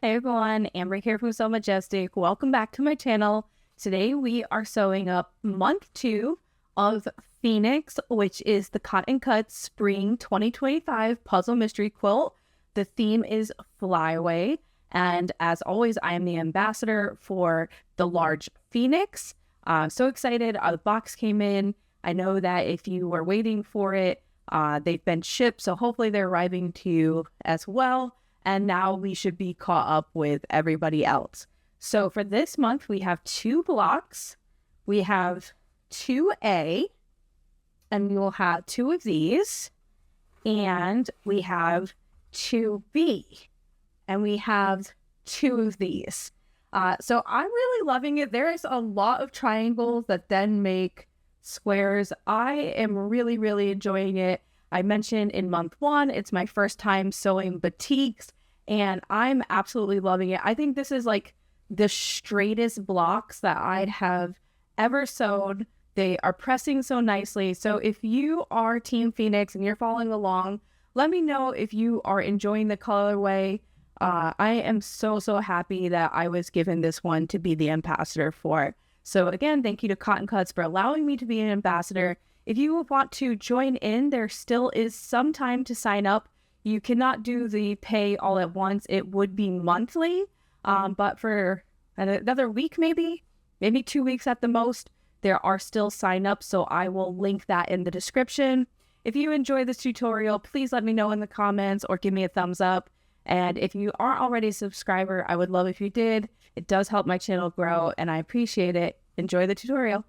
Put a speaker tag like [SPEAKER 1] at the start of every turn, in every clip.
[SPEAKER 1] Hey everyone, Amber here from Majestic. Welcome back to my channel. Today we are sewing up month 2 of Phoenix, which is the Cut and Cut Spring 2025 Puzzle Mystery Quilt. The theme is Flyway, and as always, I am the ambassador for the large Phoenix. So excited. The box came in. I know that if you were waiting for it, they've been shipped, so hopefully they're arriving to you as well. And now we should be caught up with everybody else. So for this month, we have 2 blocks. We have 2A, and we will have 2 of these. And we have 2B, and we have 2 of these. So I'm really loving it. There is a lot of triangles that then make squares. I am really enjoying it. I mentioned in month 1, it's my first time sewing batiks, and I'm absolutely loving it. I think this is like the straightest blocks that I'd have ever sewn. They are pressing so nicely. So if you are Team Phoenix and you're following along, let me know if you are enjoying the colorway. I am so happy that I was given this one to be the ambassador for. So again, thank you to Cotton Cuts for allowing me to be an ambassador. If you want to join in, there still is some time to sign up. You cannot do the pay all at once. It would be monthly, but for another week, maybe 2 weeks at the most, there are still sign-ups, so I will link that in the description. If you enjoy this tutorial, please let me know in the comments or give me a thumbs up. And if you are already a subscriber, I would love if you did. It does help my channel grow, and I appreciate it. Enjoy the tutorial.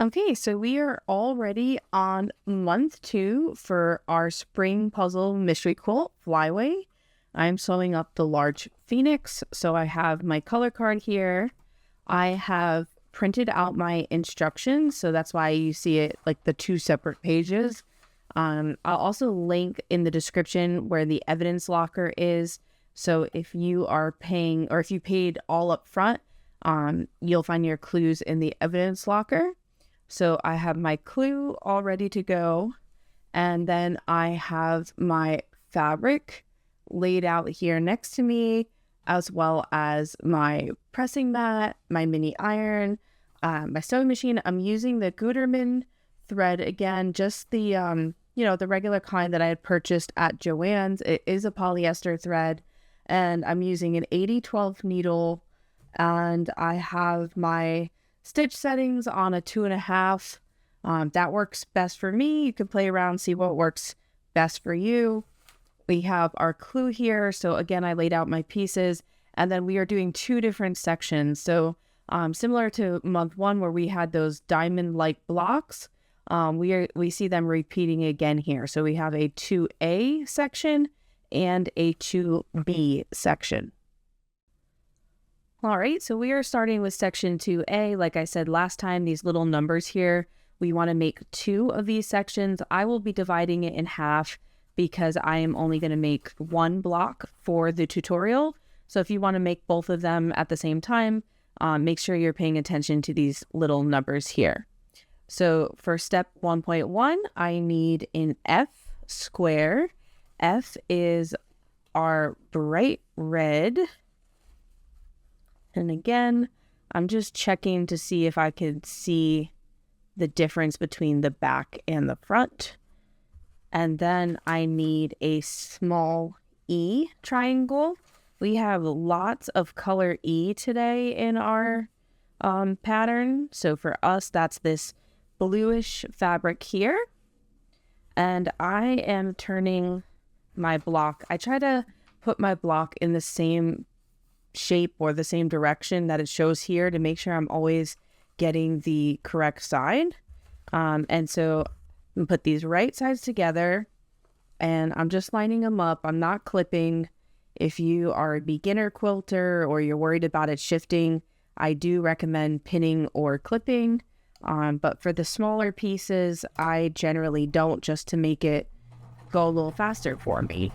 [SPEAKER 1] Okay, so we are already on month 2 for our spring puzzle mystery quilt, Flyway. I'm sewing up the large Phoenix, so I have my color card here. I have printed out my instructions, so that's why you see it like the 2 separate pages. I'll also link in the description where the evidence locker is. So if you are paying, or if you paid all up front, you'll find your clues in the evidence locker. So I have my clue all ready to go. And then I have my fabric laid out here next to me, as well as my pressing mat, my mini iron, my sewing machine. I'm using the Gutermann thread again, just the, the regular kind that I had purchased at Joann's. It is a polyester thread, and I'm using an 80-12 needle, and I have my stitch settings on a 2.5. That works best for me. You can play around, see what works best for you. We have our clue here. So again, I laid out my pieces, and then we are doing 2 different sections. So similar to month 1 where we had those diamond-like blocks, we see them repeating again here. So we have a 2A section and a 2B section. All right, so we are starting with section 2A. Like I said last time, these little numbers here, we want to make 2 of these sections. I will be dividing it in half because I am only going to make 1 block for the tutorial. So if you want to make both of them at the same time, make sure you're paying attention to these little numbers here. So for step 1.1, I need an F square. F is our bright red. And again, I'm just checking to see if I could see the difference between the back and the front. And then I need a small E triangle. We have lots of color E today in our pattern. So for us, that's this bluish fabric here. And I am turning my block. I try to put my block in the same shape or the same direction that it shows here to make sure I'm always getting the correct side. And so I'm put these right sides together, and I'm just lining them up. I'm not clipping. If you are a beginner quilter or you're worried about it shifting, I do recommend pinning or clipping. But for the smaller pieces, I generally don't, just to make it go a little faster for me.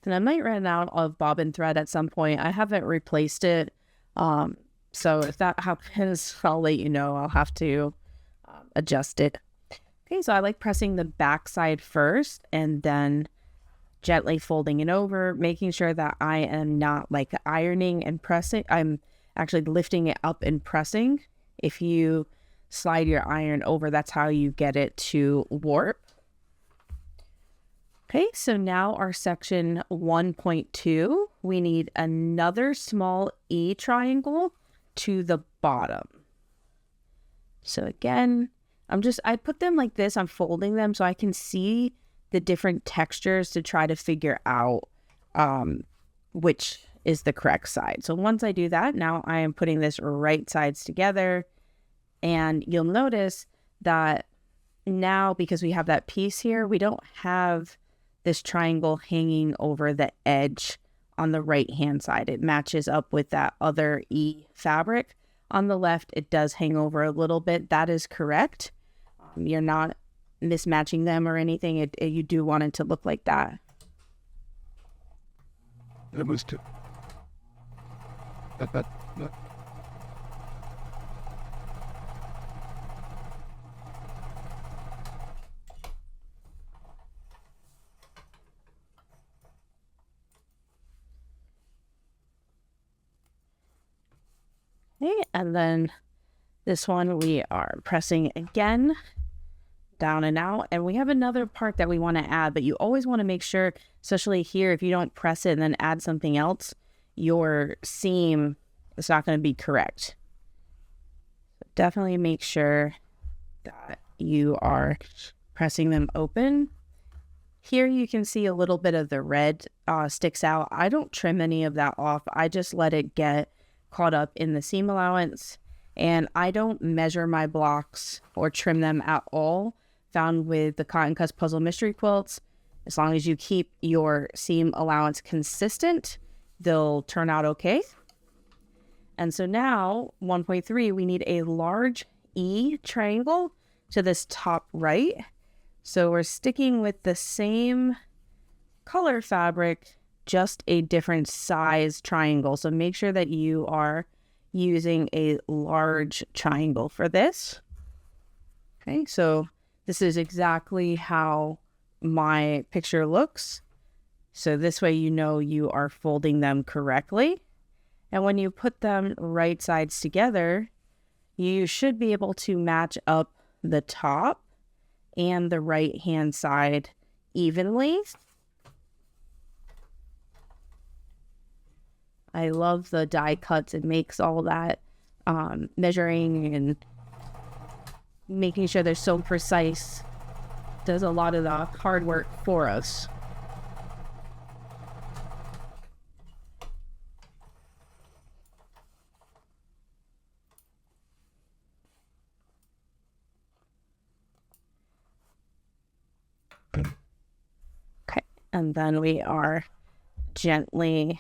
[SPEAKER 1] And I might run out of bobbin thread at some point. I haven't replaced it. So if that happens, I'll let you know. I'll have to adjust it. Okay, so I like pressing the back side first and then gently folding it over, making sure that I am not like ironing and pressing. I'm actually lifting it up and pressing. If you slide your iron over, that's how you get it to warp. Okay, so now our section 1.2, we need another small E triangle to the bottom. So again, I put them like this, I'm folding them so I can see the different textures to try to figure out which is the correct side. So once I do that, now I am putting this right sides together, and you'll notice that now, because we have that piece here, we don't have this triangle hanging over the edge on the right hand side. It matches up with that other E fabric. On the left, it does hang over a little bit. That is correct. You're not mismatching them or anything. You do want it to look like that.
[SPEAKER 2] That was too. That.
[SPEAKER 1] Okay, and then this one we are pressing again, down and out, and we have another part that we want to add, but you always want to make sure, especially here, if you don't press it and then add something else, your seam is not going to be correct. So definitely make sure that you are pressing them open. Here you can see a little bit of the red sticks out. I don't trim any of that off. I just let it get caught up in the seam allowance, and I don't measure my blocks or trim them at all. Found with the Cotton Cuts Puzzle Mystery Quilts, as long as you keep your seam allowance consistent, they'll turn out okay. And so now 1.3, we need a large E triangle to this top right. So we're sticking with the same color fabric, just a different size triangle. So make sure that you are using a large triangle for this. Okay, so this is exactly how my picture looks. So this way you know you are folding them correctly. And when you put them right sides together, you should be able to match up the top and the right hand side evenly. I love the die cuts. It makes all that measuring and making sure they're so precise. Does a lot of the hard work for us. Okay, and then we are gently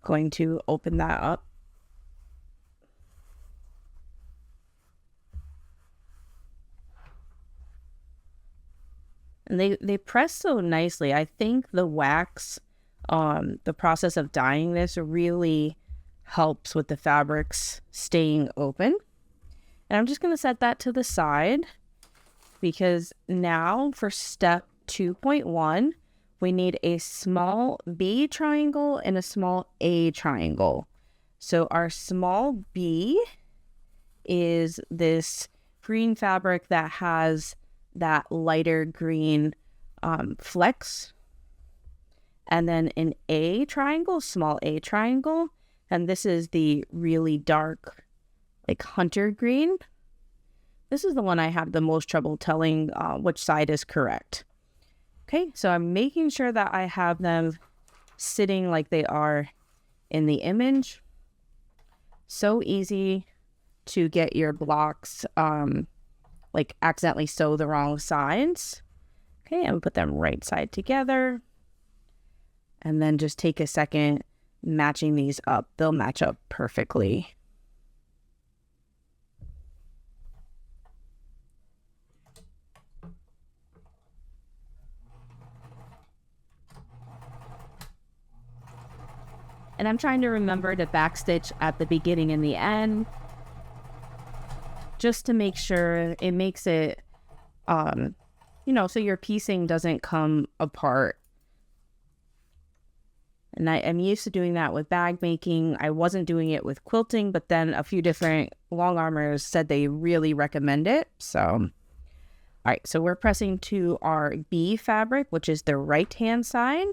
[SPEAKER 1] going to open that up. And they press so nicely. I think the wax, the process of dyeing this really helps with the fabrics staying open. And I'm just going to set that to the side, because now for step 2.1, we need a small B triangle and a small A triangle. So our small B is this green fabric that has that lighter green flecks. And then an A triangle, small A triangle. And this is the really dark, like hunter green. This is the one I have the most trouble telling which side is correct. Okay, so I'm making sure that I have them sitting like they are in the image. So easy to get your blocks like accidentally sew the wrong sides. Okay, and put them right side together. And then just take a second matching these up. They'll match up perfectly. And I'm trying to remember to backstitch at the beginning and the end, just to make sure it makes it, you know, so your piecing doesn't come apart. And I'm used to doing that with bag making. I wasn't doing it with quilting, but then a few different long armers said they really recommend it. So, all right, so we're pressing to our B fabric, which is the right-hand side.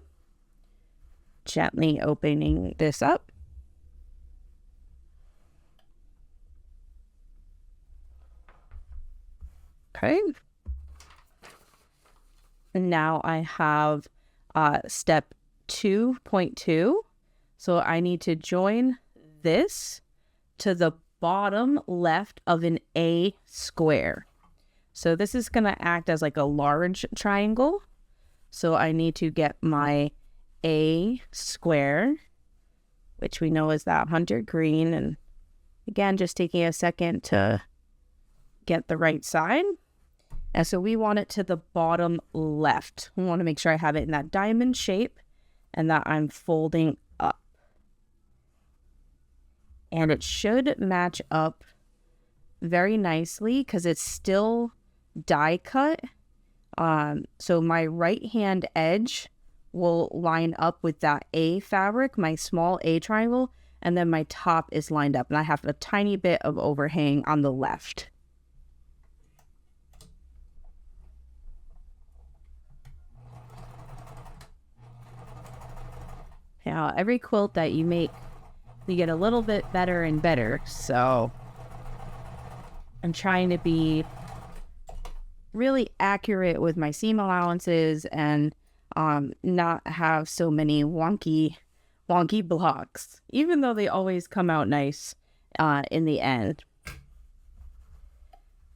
[SPEAKER 1] Gently opening this up. Okay. And now I have step 2.2. So I need to join this to the bottom left of an A square. So this is going to act as like a large triangle. So I need to get my A square, which we know is that hunter green. And again, just taking a second to get the right side. And so we want it to the bottom left. We want to make sure I have it in that diamond shape and that I'm folding up. And it should match up very nicely because it's still die cut. So my right hand edge will line up with that A fabric, my small A triangle, and then my top is lined up. And I have a tiny bit of overhang on the left. Now, every quilt that you make, you get a little bit better and better. So I'm trying to be really accurate with my seam allowances and not have so many wonky blocks, even though they always come out nice in the end.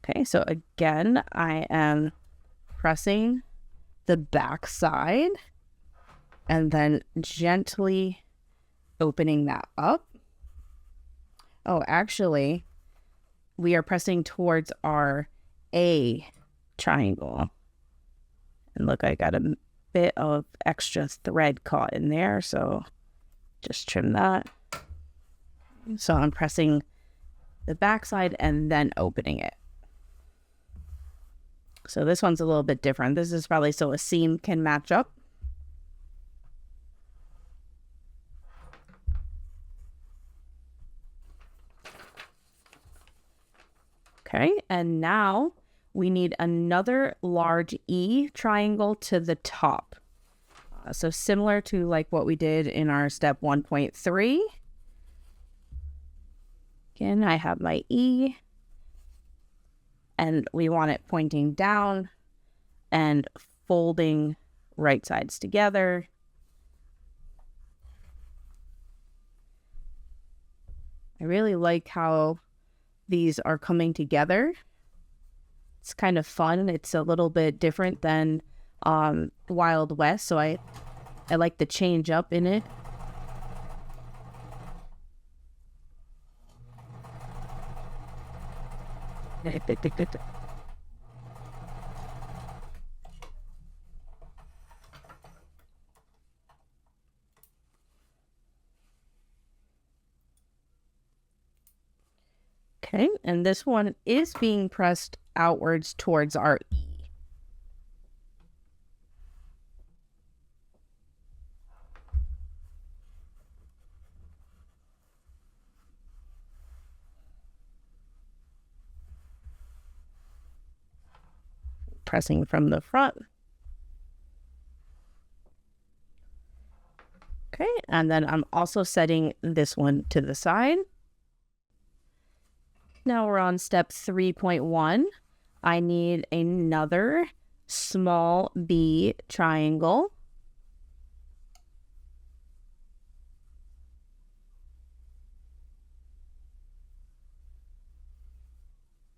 [SPEAKER 1] Okay, so again, I am pressing the back side and then gently opening that up. Oh, actually, we are pressing towards our A triangle. And look, I got a bit of extra thread caught in there, so just trim that. So I'm pressing the back side and then opening it. So this one's a little bit different. This is probably so a seam can match up. Okay, and now we need another large E triangle to the top. So similar to like what we did in our step 1.3. Again, I have my E, and we want it pointing down and folding right sides together. I really like how these are coming together. It's kind of fun. It's a little bit different than Wild West, so I like the change up in it. Okay, and this one is being pressed outwards towards our E. Pressing from the front. Okay, and then I'm also setting this one to the side. Now we're on step 3.1. I need another small B triangle.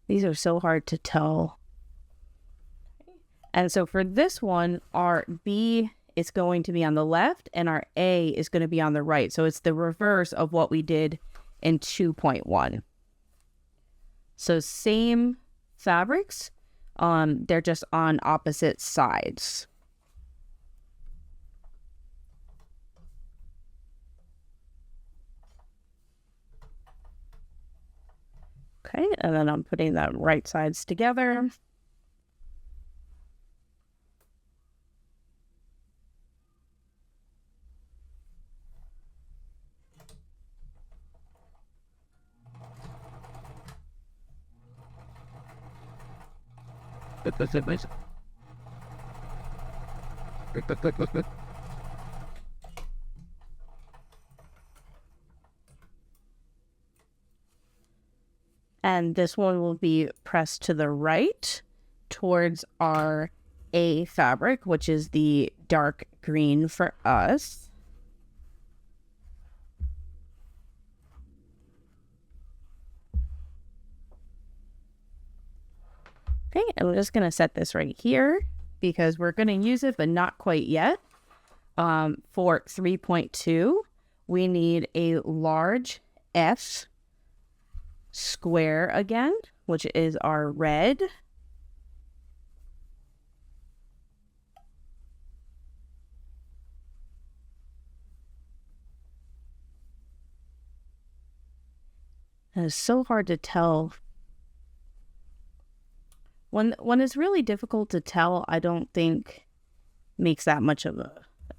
[SPEAKER 1] These are so hard to tell. And so for this one, our B is going to be on the left and our A is going to be on the right. So it's the reverse of what we did in 2.1. So same fabrics, they're just on opposite sides. Okay, and then I'm putting them right sides together. And this one will be pressed to the right towards our A fabric, which is the dark green for us. Okay, and we're just going to set this right here because we're going to use it, but not quite yet. For 3.2, we need a large F square again, which is our red. And it's so hard to tell. When it's really difficult to tell, I don't think makes that much of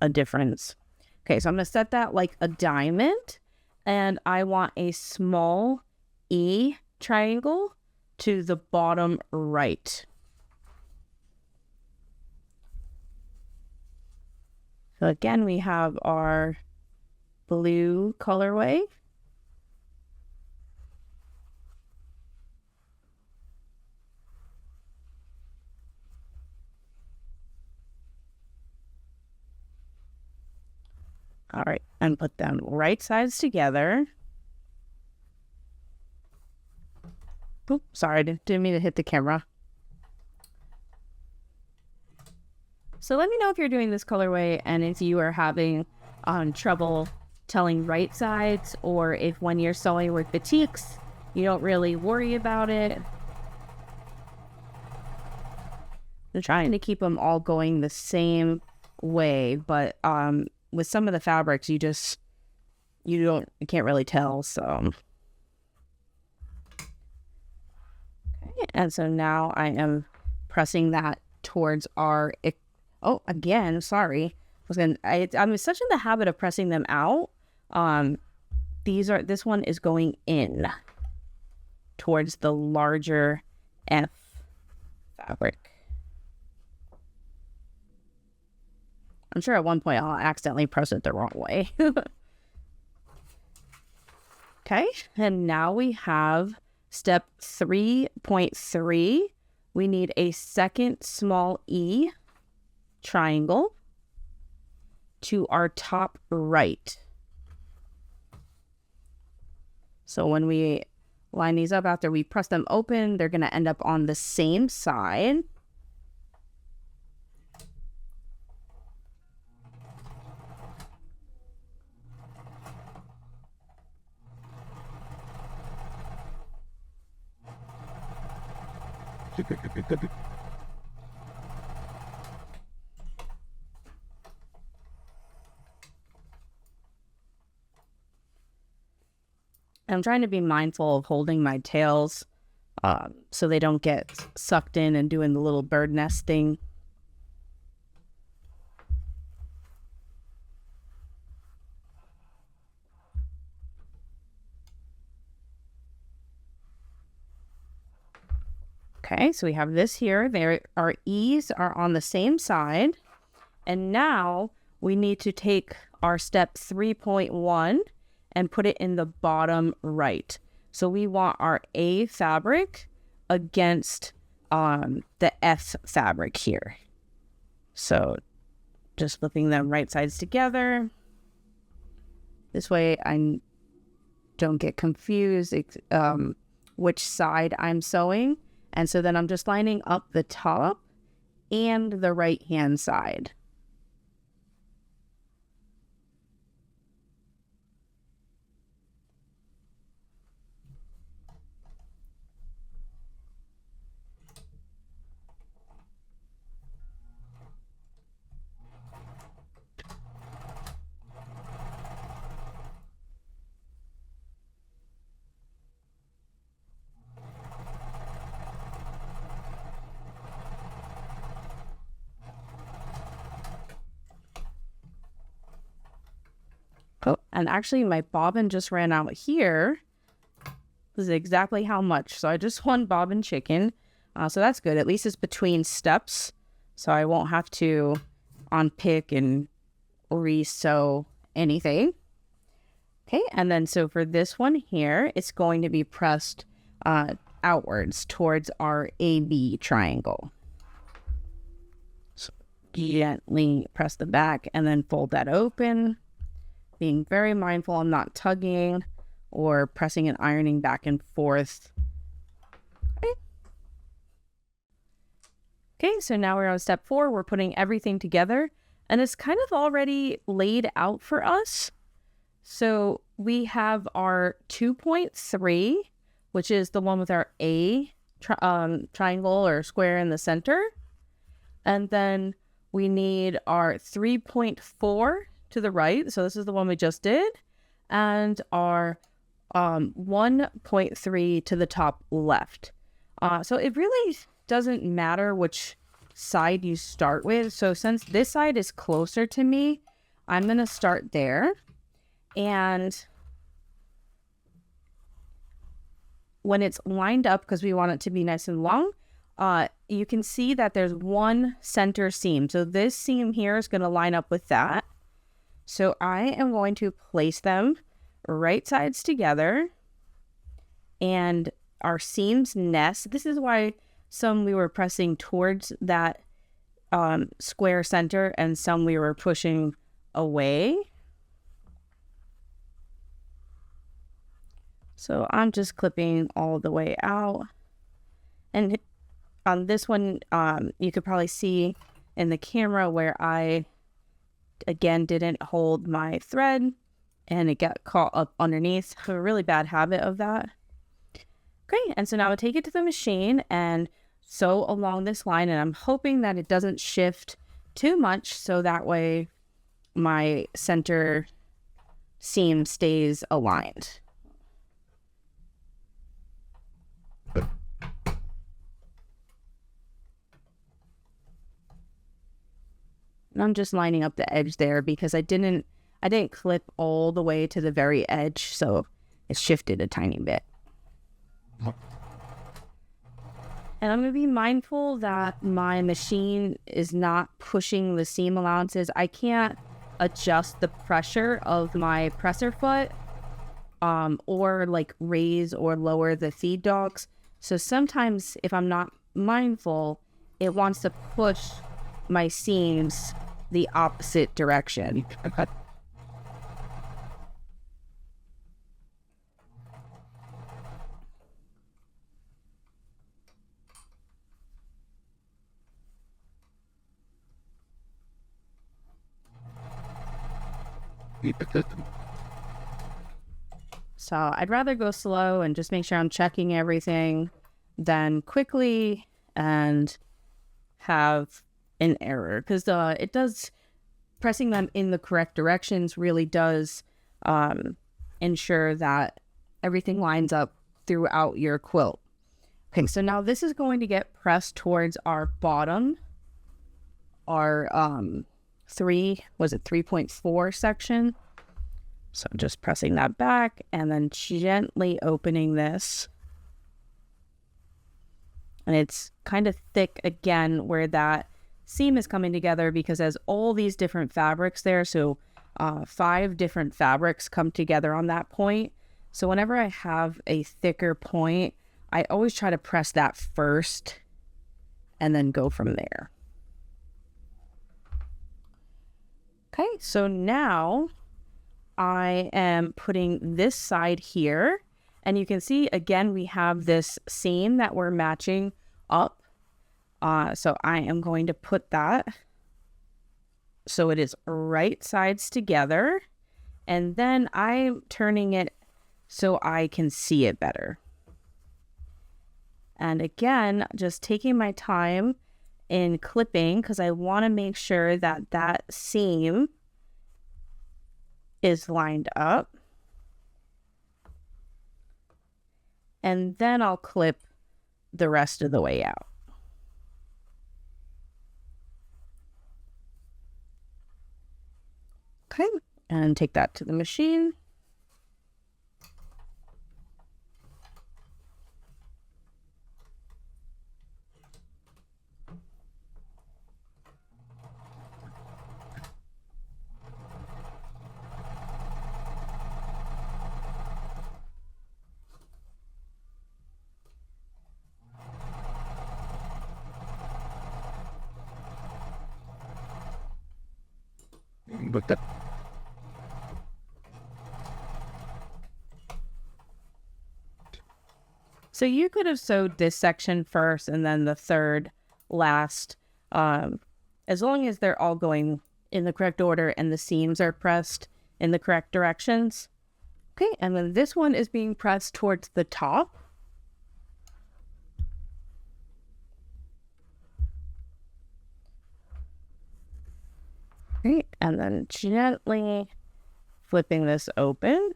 [SPEAKER 1] a difference. Okay, so I'm going to set that like a diamond, and I want a small E triangle to the bottom right. So again, we have our blue colorway. All right, and put them right sides together. Oops, sorry, didn't mean to hit the camera. So let me know if you're doing this colorway and if you are having trouble telling right sides, or if when you're sewing with batiks, you don't really worry about it. I'm trying to keep them all going the same way, but with some of the fabrics, you can't really tell, so. Okay, and so now I am pressing that towards our, oh, again, sorry. I'm such in the habit of pressing them out. This one is going in towards the larger F fabric. I'm sure at one point I'll accidentally press it the wrong way. Okay, and now we have step 3.3. We need a second small E triangle to our top right. So when we line these up after we press them open, they're going to end up on the same side. I'm trying to be mindful of holding my tails so they don't get sucked in and doing the little bird nest thing. Okay, so we have this here. Our E's are on the same side. And now we need to take our step 3.1 and put it in the bottom right. So we want our A fabric against the F fabric here. So just flipping them right sides together. This way I don't get confused which side I'm sewing. And so then I'm just lining up the top and the right hand side. Oh, and actually my bobbin just ran out here. This is exactly how much. So I just one bobbin chicken. So that's good. At least it's between steps. So I won't have to unpick and re-sew anything. Okay, and then so for this one here, it's going to be pressed outwards towards our AB triangle. So gently press the back and then fold that open. Being very mindful I'm not tugging or pressing and ironing back and forth. Okay, so now we're on step 4. We're putting everything together, and it's kind of already laid out for us. So we have our 2.3, which is the one with our A triangle or square in the center. And then we need our 3.4 to the right. So this is the one we just did. And our 1.3 to the top left. So it really doesn't matter which side you start with. So since this side is closer to me, I'm going to start there. And when it's lined up, because we want it to be nice and long, you can see that there's one center seam. So this seam here is going to line up with that. So I am going to place them right sides together, and our seams nest. This is why some we were pressing towards that square center and some we were pushing away. So I'm just clipping all the way out. And on this one, you could probably see in the camera where I, again, didn't hold my thread and it got caught up underneath. I have a really bad habit of that. Great, and so now I'll take it to the machine and sew along this line, and I'm hoping that it doesn't shift too much so that way my center seam stays aligned. And I'm just lining up the edge there because I didn't clip all the way to the very edge, so it shifted a tiny bit. And I'm going to be mindful that my machine is not pushing the seam allowances. I can't adjust the pressure of my presser foot or like raise or lower the feed dogs. So sometimes if I'm not mindful, it wants to push my seams the opposite direction. So I'd rather go slow and just make sure I'm checking everything than quickly and have an error, because it does, pressing them in the correct directions really does ensure that everything lines up throughout your quilt. Okay, so now this is going to get pressed towards our bottom, our 3.4 section. So I'm just pressing that back and then gently opening this. And it's kind of thick again where that seam is coming together because there's all these different fabrics there. So 5 different fabrics come together on that point. So whenever I have a thicker point, I always try to press that first and then go from there. Okay, so now I am putting this side here, and you can see again we have this seam that we're matching up. So I am going to put that so it is right sides together, and then I'm turning it so I can see it better. And again, just taking my time in clipping because I want to make sure that that seam is lined up. And then I'll clip the rest of the way out. Okay, and take that to the machine.
[SPEAKER 2] But that
[SPEAKER 1] So you could have sewed this section first and then the third last, as long as they're all going in the correct order and the seams are pressed in the correct directions. Okay, and then this one is being pressed towards the top. Okay, and then gently flipping this open.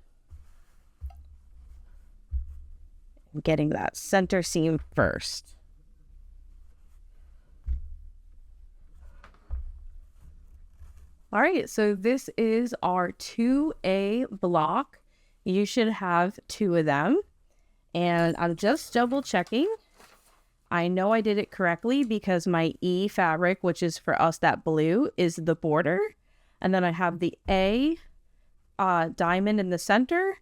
[SPEAKER 1] Getting that center seam first. All right, so this is our 2A block. You should have 2 of them. And I'm just double checking. I know I did it correctly because my E fabric, which is for us that blue, is the border. And then I have the A diamond in the center.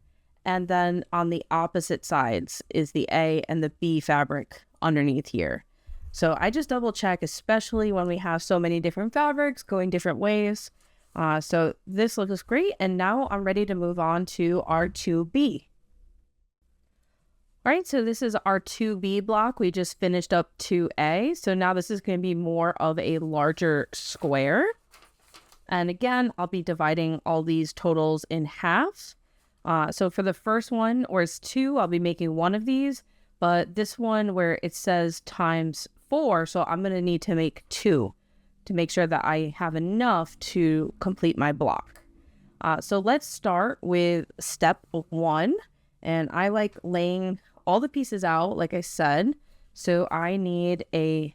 [SPEAKER 1] And then on the opposite sides is the A and the B fabric underneath here. So I just double check, especially when we have so many different fabrics going different ways. So this looks great. And now I'm ready to move on to our 2B. All right, so this is our 2B block. We just finished up 2A. So now this is going to be more of a larger square. And again, I'll be dividing all these totals in half. So for the first one, where it's 2, I'll be making 1 of these, but this one where it says times 4, so I'm going to need to make 2 to make sure that I have enough to complete my block. So let's start with step 1, and I like laying all the pieces out, like I said. So I need a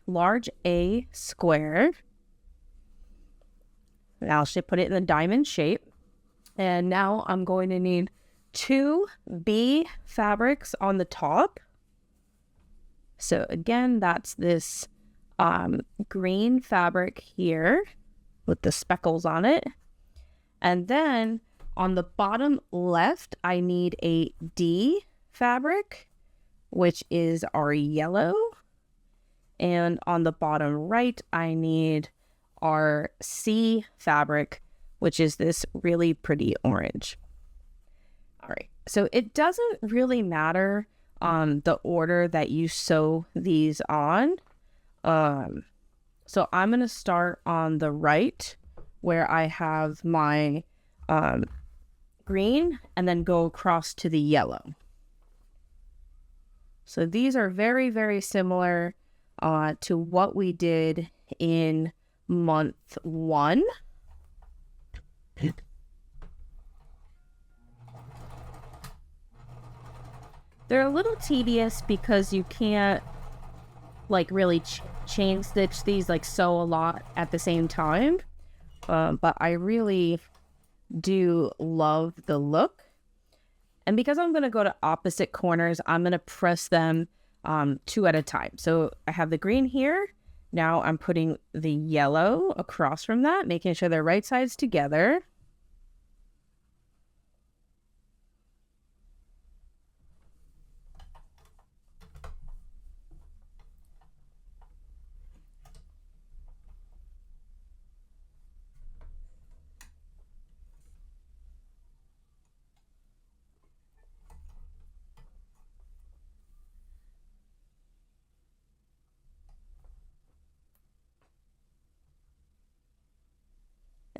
[SPEAKER 1] large A square. Now I should put it in the diamond shape. And now I'm going to need 2 B fabrics on the top. So again, that's this green fabric here with the speckles on it. And then on the bottom left, I need a D fabric, which is our yellow. And on the bottom right, I need our C fabric, which is this really pretty orange. All right, so it doesn't really matter the order that you sew these on. So I'm going to start on the right where I have my green and then go across to the yellow. So these are very, very similar to what we did in month 1. They're a little tedious because you can't like really chain stitch these, like sew a lot at the same time. But I really do love the look. And because I'm going to go to opposite corners, I'm going to press them 2 at a time. So I have the green here. Now I'm putting the yellow across from that, making sure they're right sides together.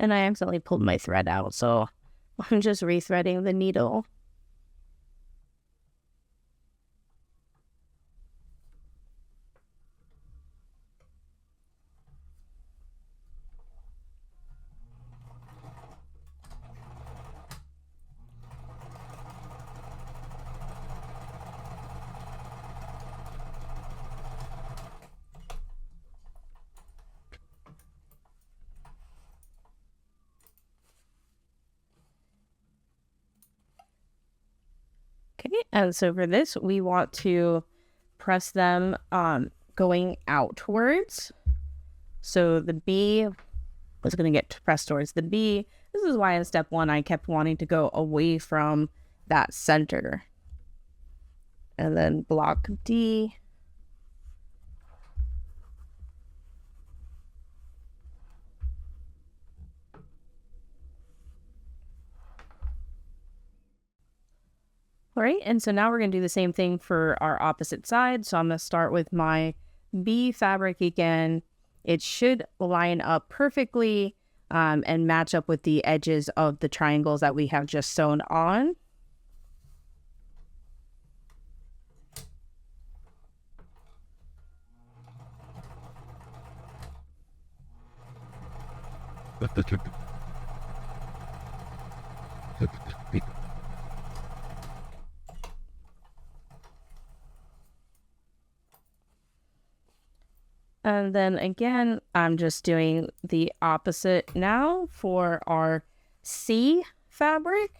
[SPEAKER 1] And I accidentally pulled my thread out, so I'm just rethreading the needle. And so for this, we want to press them going outwards. So the B was going to get pressed towards the B. This is why in step 1, I kept wanting to go away from that center. And then block D. All right, and so now we're going to do the same thing for our opposite side. So I'm going to start with my B fabric again. It should line up perfectly and match up with the edges of the triangles that we have just sewn on. And then again, I'm just doing the opposite now for our C fabric.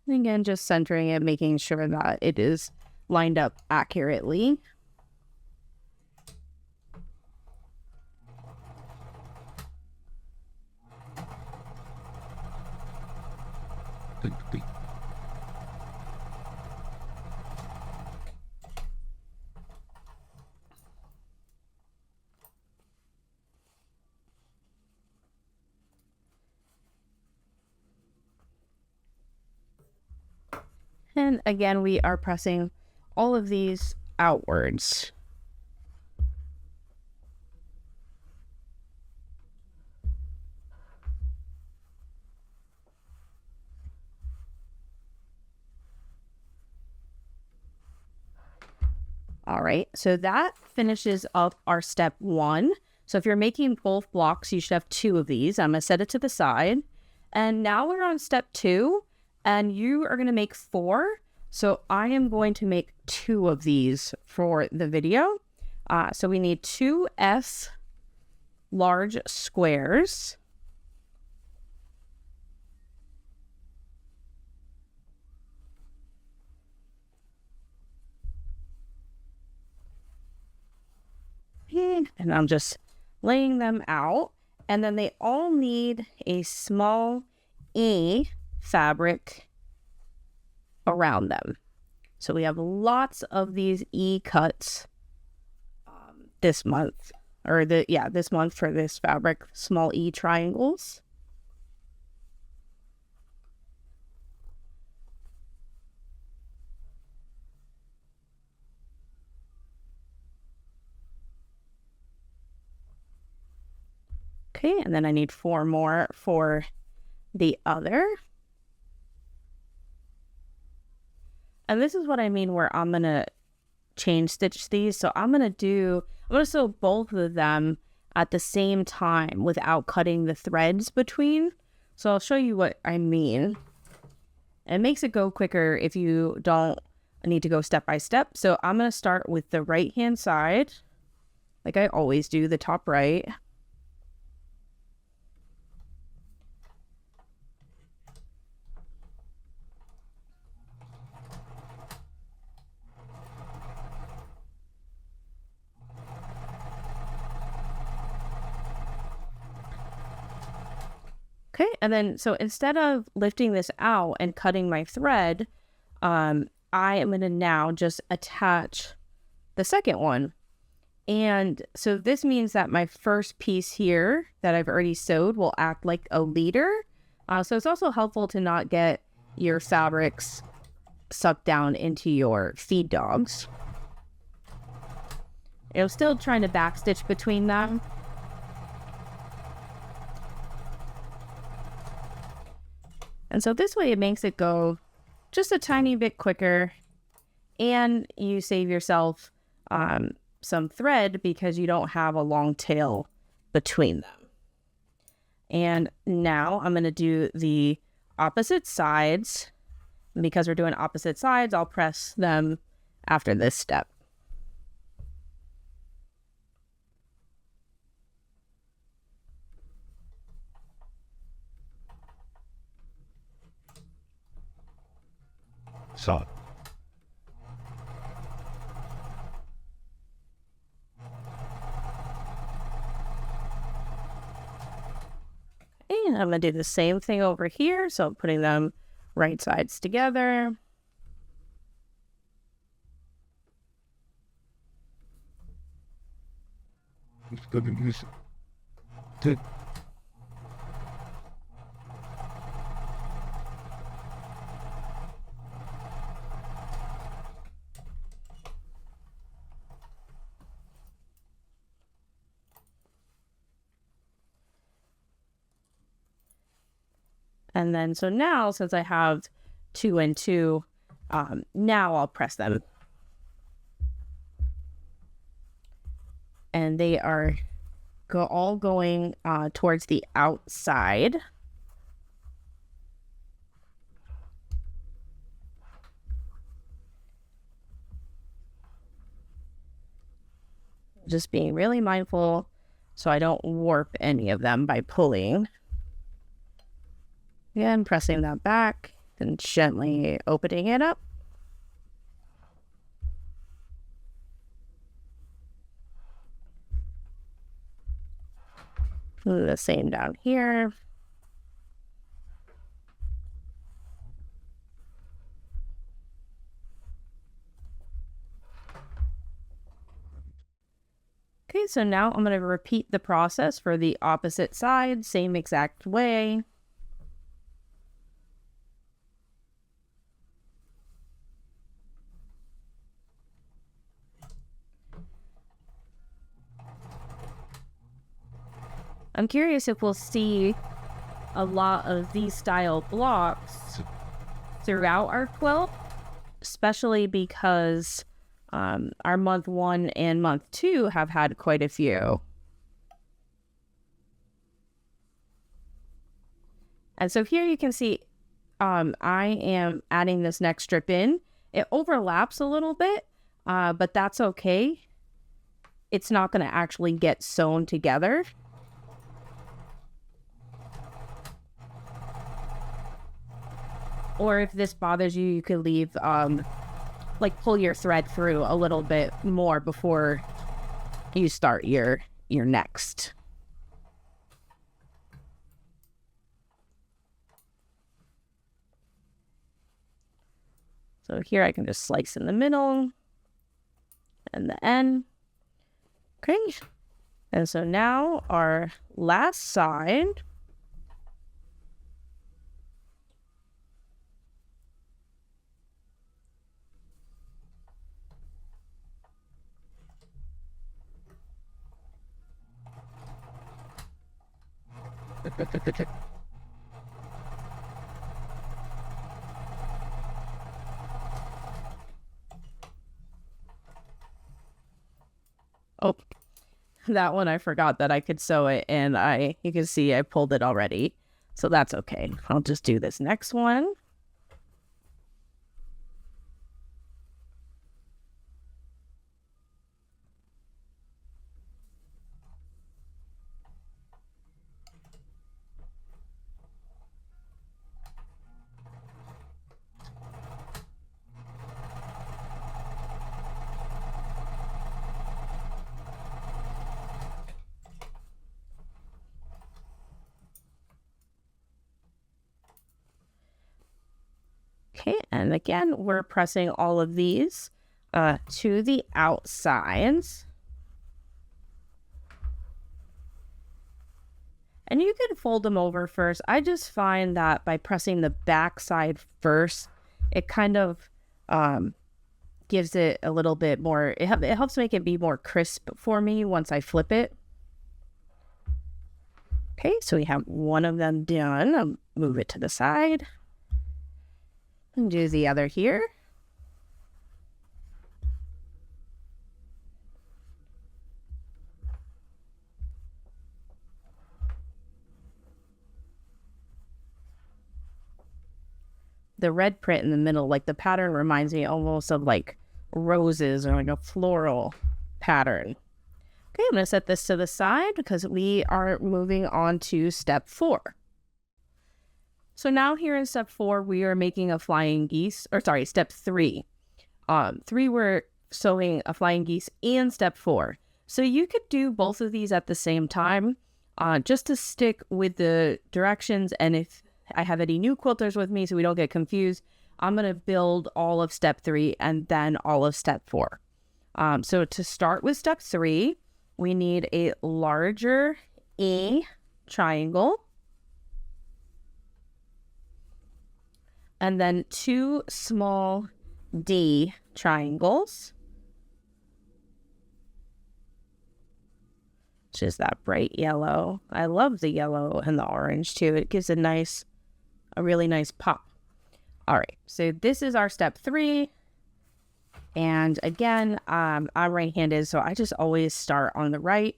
[SPEAKER 1] Again, just centering it, making sure that it is lined up accurately. And again, we are pressing all of these outwards. All right, so that finishes up our step 1. So if you're making both blocks, you should have 2 of these. I'm going to set it to the side. And now we're on step 2, and you are going to make 4. So I am going to make 2 of these for the video. So we need 2 S large squares. And I'm just laying them out. And then they all need a small E fabric around them. So we have lots of these E cuts this month, or this month for this fabric, small E triangles. Okay, and then I need 4 more for the other. And this is what I mean where I'm going to chain stitch these. So I'm going to sew both of them at the same time without cutting the threads between. So I'll show you what I mean. It makes it go quicker if you don't need to go step by step. So I'm going to start with the right hand side, like I always do, the top right. Okay, and then so instead of lifting this out and cutting my thread, I am going to now just attach the second one. And so this means that my first piece here that I've already sewed will act like a leader. So it's also helpful to not get your fabrics sucked down into your feed dogs. I'm still trying to backstitch between them. And so this way it makes it go just a tiny bit quicker, and you save yourself some thread because you don't have a long tail between them. And now I'm going to do the opposite sides. And because we're doing opposite sides, I'll press them after this step.
[SPEAKER 2] saw.
[SPEAKER 1] And I'm going to do the same thing over here. So I'm putting them right sides together.
[SPEAKER 2] It's good to use it.
[SPEAKER 1] And then, so now, since I have 2 and 2, now I'll press them. And they are all going towards the outside. Just being really mindful so I don't warp any of them by pulling. Again, pressing that back and gently opening it up. Do the same down here. Okay, so now I'm going to repeat the process for the opposite side, same exact way. I'm curious if we'll see a lot of these style blocks throughout our quilt, especially because our month 1 and month 2 have had quite a few. And so here you can see I am adding this next strip in. It overlaps a little bit, but that's okay. It's not going to actually get sewn together. Or if this bothers you, you could leave, like pull your thread through a little bit more before you start your next. So here I can just slice in the middle and the end. Okay. And so now our last side. Oh, that one I forgot that I could sew it, and you can see I pulled it already. So that's okay. I'll just do this next one. Okay, and again, we're pressing all of these to the outsides. And you can fold them over first. I just find that by pressing the back side first, it kind of gives it a little bit more, it helps make it be more crisp for me once I flip it. Okay, so we have one of them done. I'll move it to the side. And do the other here. The red print in the middle, like the pattern reminds me almost of like roses or like a floral pattern. Okay, I'm going to set this to the side because we are moving on to step 4. So now here in step 4, we are making a flying geese, or sorry, step 3. 3, we're sewing a flying geese and step 4. So you could do both of these at the same time, just to stick with the directions. And if I have any new quilters with me so we don't get confused, I'm going to build all of step 3 and then all of step 4. So to start with step 3, we need a larger A triangle. And then 2 small D triangles, which is that bright yellow. I love the yellow and the orange too. It gives a really nice pop. All right, so this is our step 3. And again, I'm right-handed, so I just always start on the right.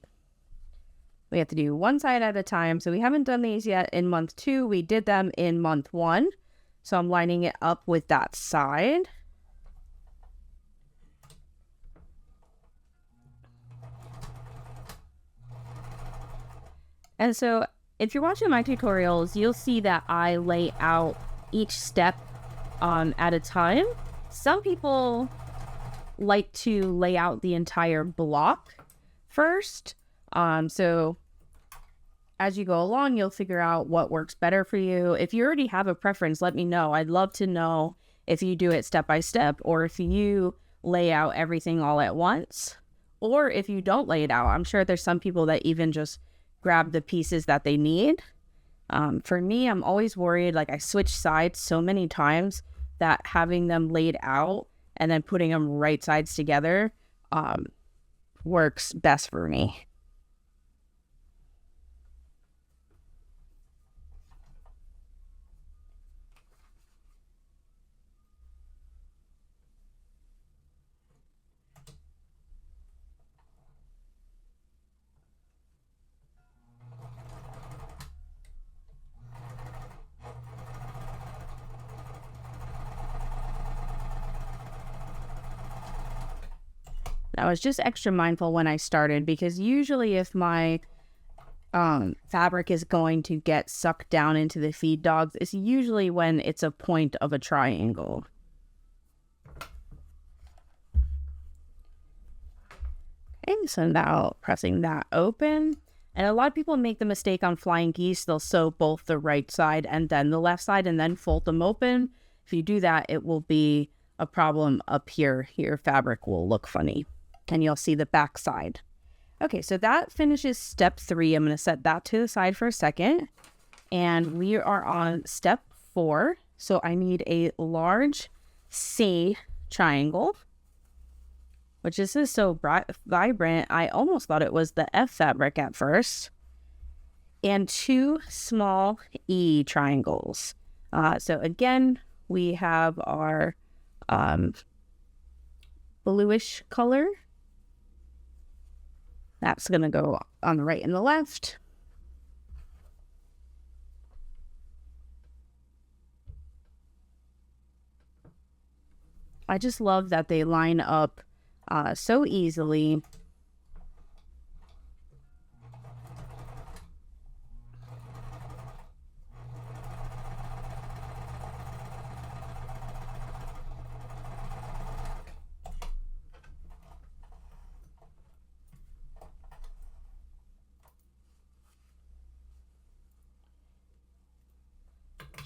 [SPEAKER 1] We have to do one side at a time. So we haven't done these yet in month 2. We did them in month 1. So I'm lining it up with that side. And so if you're watching my tutorials, you'll see that I lay out each step at a time. Some people like to lay out the entire block first. So as you go along, you'll figure out what works better for you. If you already have a preference, let me know. I'd love to know if you do it step by step, or if you lay out everything all at once, or if you don't lay it out. I'm sure there's some people that even just grab the pieces that they need. For me, I'm always worried, like I switch sides so many times that having them laid out and then putting them right sides together works best for me. I was just extra mindful when I started, because usually if my fabric is going to get sucked down into the feed dogs, it's usually when it's a point of a triangle. Okay, so now pressing that open. And a lot of people make the mistake on flying geese. They'll sew both the right side and then the left side and then fold them open. If you do that, it will be a problem up here. Your fabric will look funny. And you'll see the back side. Okay, so that finishes step 3. I'm going to set that to the side for a second. And we are on step 4. So I need a large C triangle, which is so bright, vibrant. I almost thought it was the F fabric at first. And 2 small E triangles. So again, we have our bluish color. That's going to go on the right and the left. I just love that they line up so easily.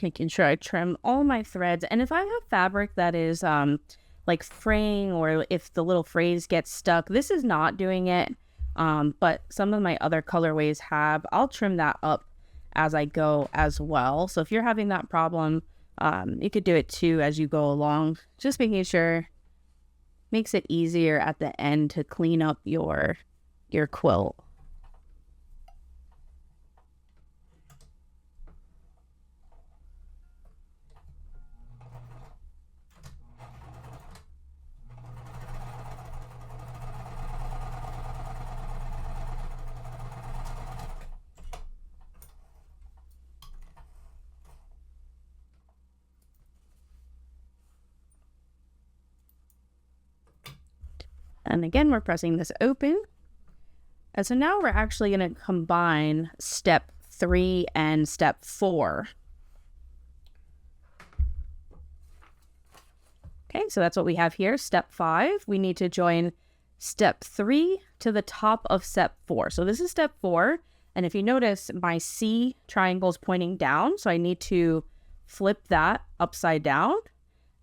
[SPEAKER 1] Making sure I trim all my threads. And if I have fabric that is like fraying, or if the little phrase gets stuck, this is not doing it. But some of my other colorways have. I'll trim that up as I go as well. So if you're having that problem, you could do it too as you go along. Just making sure makes it easier at the end to clean up your quilt. And again, we're pressing this open. And so now we're actually going to combine step 3 and step 4. Okay, so that's what we have here. Step 5, we need to join step 3 to the top of step 4. So this is step 4. And if you notice, my C triangle is pointing down. So I need to flip that upside down.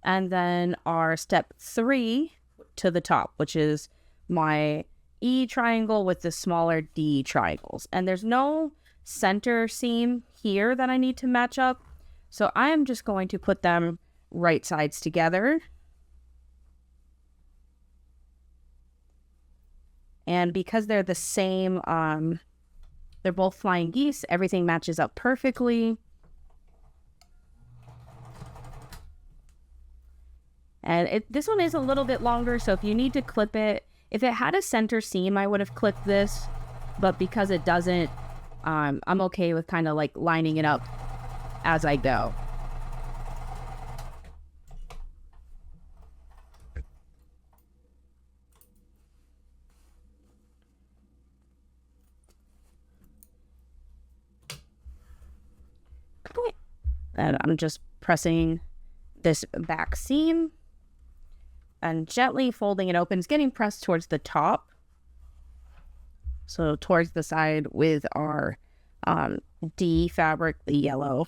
[SPEAKER 1] And then our step 3 to the top, which is my E triangle with the smaller D triangles. And there's no center seam here that I need to match up. So I am just going to put them right sides together. And because they're the same, they're both flying geese, everything matches up perfectly. And this one is a little bit longer, so if you need to clip it, if it had a center seam, I would have clipped this. But because it doesn't, I'm okay with kind of like lining it up as I go. Okay. And I'm just pressing this back seam and gently folding it open. It's getting pressed towards the top. So towards the side with our D fabric, the yellow.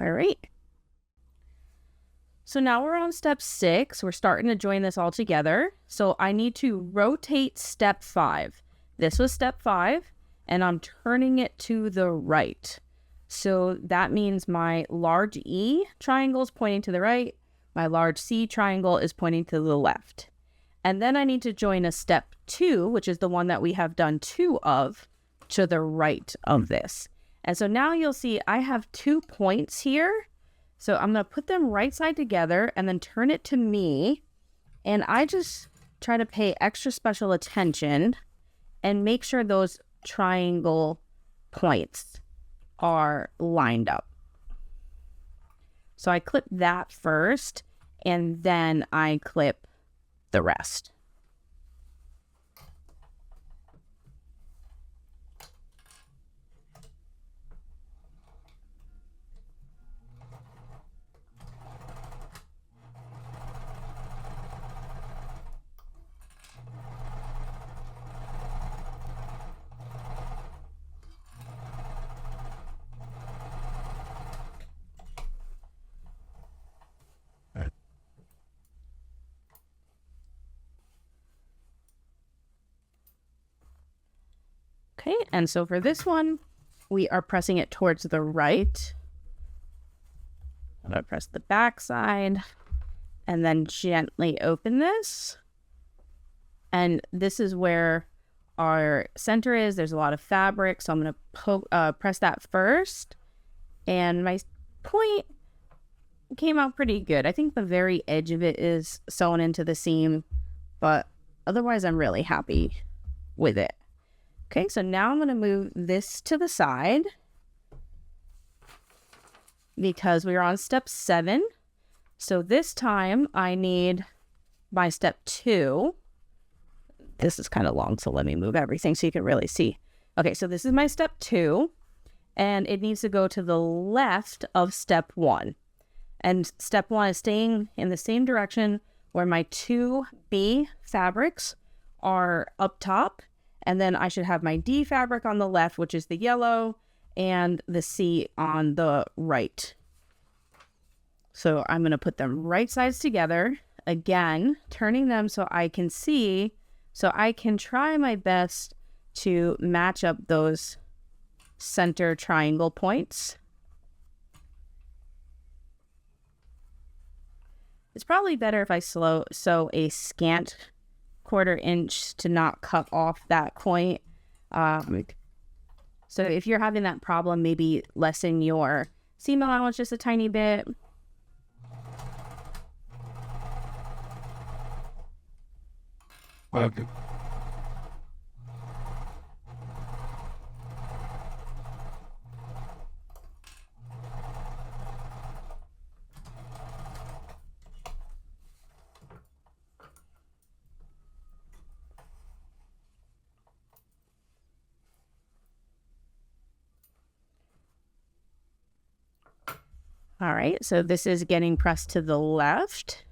[SPEAKER 1] All right. So now we're on step 6. We're starting to join this all together. So I need to rotate step 5. This was step 5, and I'm turning it to the right. So that means my large E triangle is pointing to the right. My large C triangle is pointing to the left. And then I need to join a step 2, which is the one that we have done 2 of, to the right of this. And so now you'll see I have 2 points here. So I'm going to put them right side together and then turn it to me. And I just try to pay extra special attention and make sure those triangle points are lined up. So I clip that first and then I clip the rest. Okay, and so for this one, we are pressing it towards the right. I'm going to press the back side and then gently open this. And this is where our center is. There's a lot of fabric, so I'm going to press that first. And my point came out pretty good. I think the very edge of it is sewn into the seam, but otherwise I'm really happy with it. Okay, so now I'm going to move this to the side because we're on step 7. So this time I need my step 2. This is kind of long, so let me move everything so you can really see. Okay, so this is my step 2, and it needs to go to the left of step 1. And step 1 is staying in the same direction where my 2B fabrics are up top. And then I should have my D fabric on the left, which is the yellow, and the C on the right. So I'm going to put them right sides together. Again, turning them so I can see, so I can try my best to match up those center triangle points. It's probably better if I sew a scant 1/4 inch to not cut off that point. So if you're having that problem, maybe lessen your seam allowance just a tiny bit.
[SPEAKER 2] Okay.
[SPEAKER 1] All right, so this is getting pressed to the left.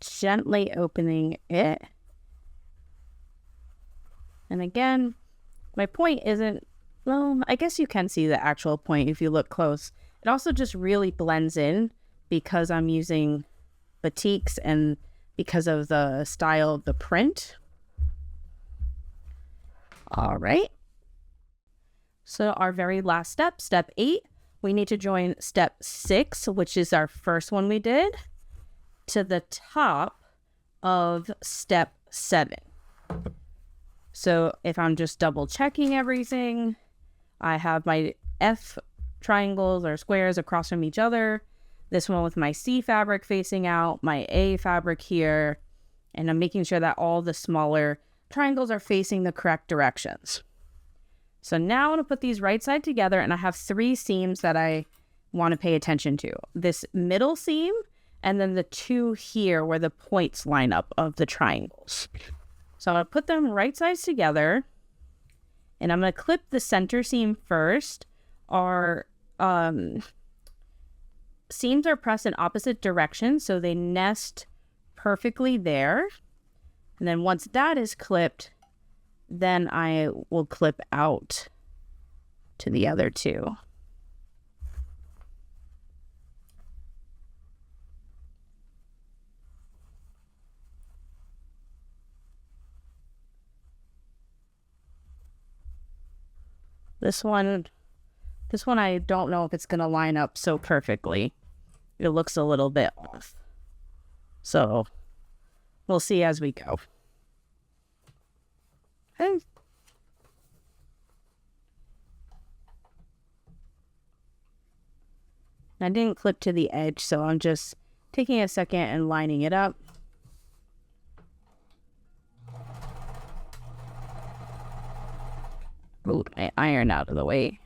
[SPEAKER 1] Gently opening it. And again, my point isn't, well, I guess you can see the actual point if you look close. It also just really blends in because I'm using batiks and because of the style of the print. All right. So our very last step, step 8, we need to join step 6, which is our first one we did, to the top of step 7. So if I'm just double checking everything, I have my F triangles or squares across from each other. This one with my C fabric facing out, my A fabric here, and I'm making sure that all the smaller triangles are facing the correct directions. So now I'm going to put these right side together, and I have 3 seams that I want to pay attention to. This middle seam, and then the 2 here where the points line up of the triangles. So I'm going to put them right sides together, and I'm going to clip the center seam first. Our seams are pressed in opposite directions, so they nest perfectly there. And then once that is clipped, then I will clip out to the other 2. This one I don't know if it's going to line up so perfectly. It looks a little bit off. So we'll see as we go. Okay. I didn't clip to the edge, so I'm just taking a second and lining it up. Move my iron out of the way.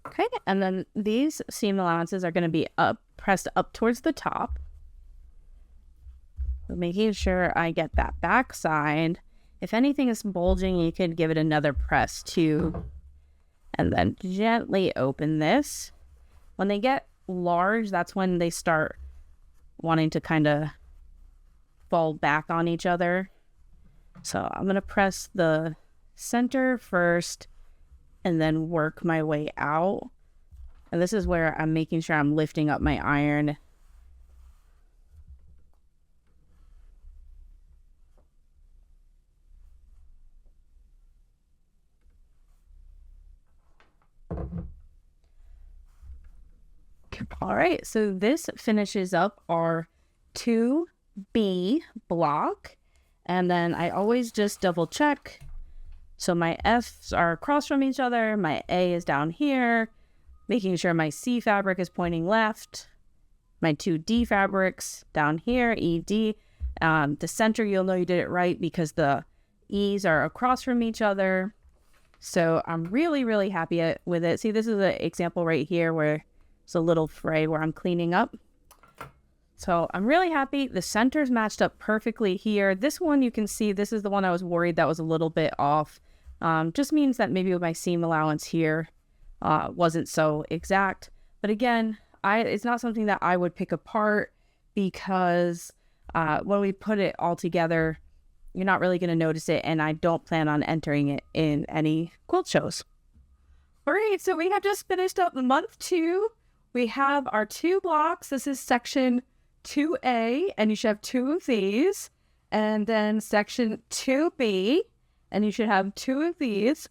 [SPEAKER 1] Okay, and then these seam allowances are going to be pressed up towards the top. So making sure I get that back side. If anything is bulging, you could give it another press too. And then gently open this. When they get large, that's when they start wanting to kind of fall back on each other. So I'm going to press the center first and then work my way out. And this is where I'm making sure I'm lifting up my iron. All right, so this finishes up our 2B block. And then I always just double check. So my F's are across from each other. My A is down here, making sure my C fabric is pointing left. My 2D fabrics down here, ED. The center, you'll know you did it right because the E's are across from each other. So I'm really, really happy with it. See, this is an example right here where it's a little fray where I'm cleaning up. So I'm really happy. The center's matched up perfectly here. This one, you can see, this is the one I was worried that was a little bit off. Just means that maybe with my seam allowance here wasn't so exact. But again, it's not something that I would pick apart because when we put it all together, you're not really going to notice it. And I don't plan on entering it in any quilt shows. All right, so we have just finished up month 2. We have our 2 blocks. This is section 2A, and you should have 2 of these. And then section 2B, and you should have 2 of these.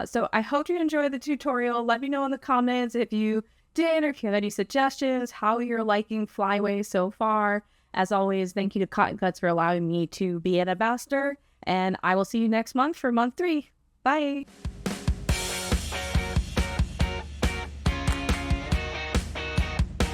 [SPEAKER 1] So I hope you enjoyed the tutorial. Let me know in the comments if you did or if you have any suggestions, how you're liking Flyway so far. As always, thank you to Cotton Cuts for allowing me to be an ambassador. And I will see you next month for month 3. Bye.